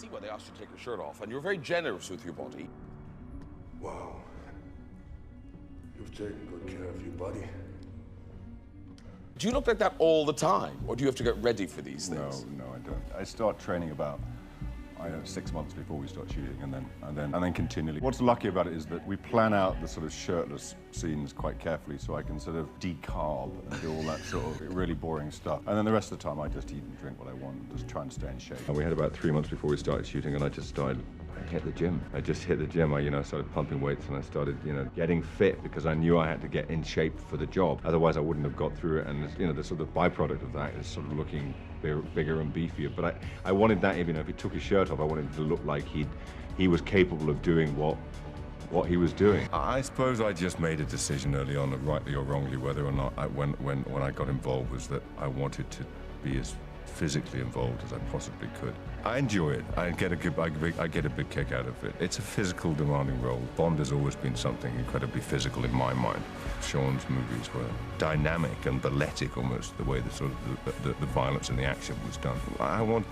see why they asked you to take your shirt off, and you're very generous with your body. Wow. You've taken good care of you, buddy. Do you look like that all the time, or do you have to get ready for these things? No, I don't. I start training about 6 months before we start shooting, and then continually. What's lucky about it is that we plan out the sort of shirtless scenes quite carefully, so I can sort of decarb and do all that sort of really boring stuff. And then the rest of the time, I just eat and drink what I want, and just try and stay in shape. And we had about 3 months before we started shooting, and I hit the gym. I just hit the gym. I started pumping weights, and I started, getting fit because I knew I had to get in shape for the job. Otherwise, I wouldn't have got through it. And the sort of byproduct of that is sort of looking bigger and beefier. But I wanted that, even if he took his shirt off, I wanted him to look like he was capable of doing what he was doing. I suppose I just made a decision early on, rightly or wrongly, whether or not when I got involved, was that I wanted to be as physically involved as I possibly could. I enjoy it. I get a big kick out of it. It's a physical, demanding role. Bond has always been something incredibly physical in my mind. Sean's movies were dynamic and balletic, almost, the way the violence and the action was done. I want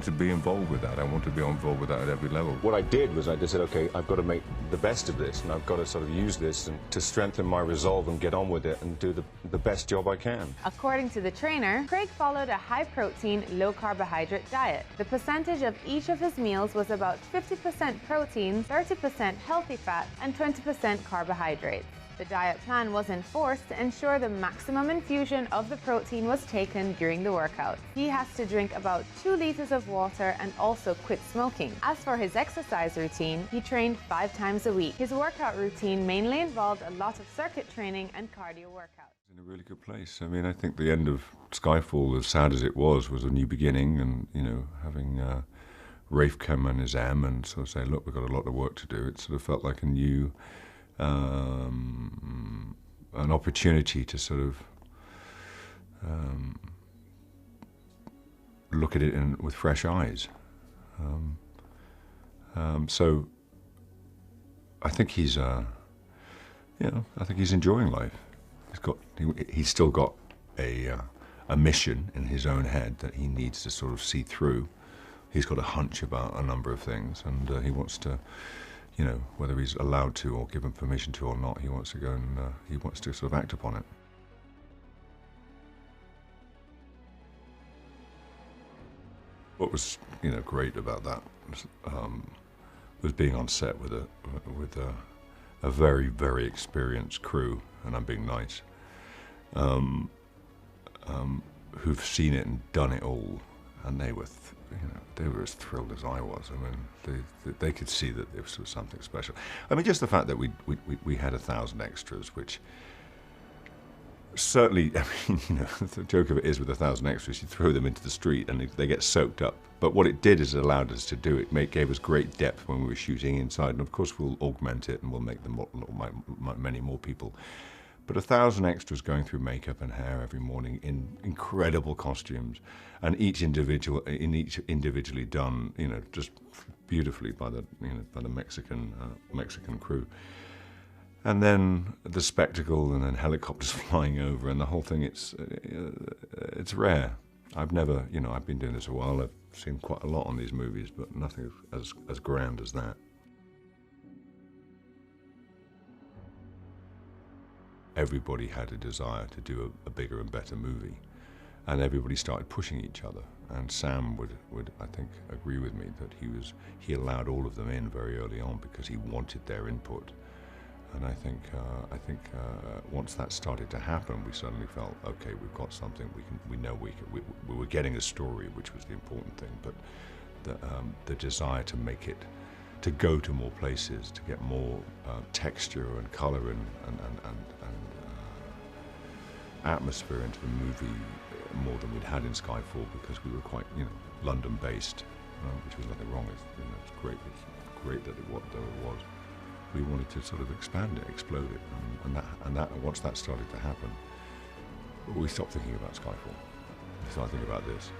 to be involved with that. I want to be involved with that at every level. What I did was I just said, okay, I've got to make the best of this, and I've got to sort of use this to strengthen my resolve and get on with it and do the best job I can. According to the trainer, Craig followed a high-protein, low-carbohydrate diet. The percentage of each of his meals was about 50% protein, 30% healthy fat, and 20% carbohydrates. The diet plan was enforced to ensure the maximum infusion of the protein was taken during the workout. He has to drink about 2 liters of water and also quit smoking. As for his exercise routine, he trained 5 times a week. His workout routine mainly involved a lot of circuit training and cardio workouts. In a really good place. I mean, I think the end of Skyfall, as sad as it was a new beginning, and having Rafe come on his M and sort of say, look, we've got a lot of work to do. It sort of felt like a new an opportunity to sort of look at it with fresh eyes. So I think he's enjoying life. He's still got a mission in his own head that he needs to sort of see through. He's got a hunch about a number of things, and he wants to, whether he's allowed to or given permission to or not, he wants to go and he wants to sort of act upon it. What was great about that was being on set with a very, very experienced crew, and I'm being nice, who've seen it and done it all, and they were as thrilled as I was. I mean, they could see that this was something special. I mean, just the fact that we had 1,000 extras, which certainly, I mean, the joke of it is with 1,000 extras, you throw them into the street and they get soaked up. But what it did is it allowed us to do it. Gave us great depth when we were shooting inside, and of course we'll augment it and we'll make them many more people. But 1,000 extras going through makeup and hair every morning in incredible costumes, and each individually done, just beautifully by the Mexican crew. And then the spectacle, and then helicopters flying over, and the whole thing. It's rare. I've never, I've been doing this a while. I've seen quite a lot on these movies, but nothing as grand as that. Everybody had a desire to do a bigger and better movie, and everybody started pushing each other. And Sam would I think agree with me that he allowed all of them in very early on because he wanted their input. And I think once that started to happen, we suddenly felt, okay, we've got something. We were getting a story, which was the important thing. But the desire to make it, to go to more places, to get more texture and color and atmosphere into the movie, more than we'd had in Skyfall, because we were quite, London-based, which was nothing wrong with. It's great. It's great that it was. We wanted to sort of expand it, explode it, and that once that started to happen, we stopped thinking about Skyfall. We started thinking about this.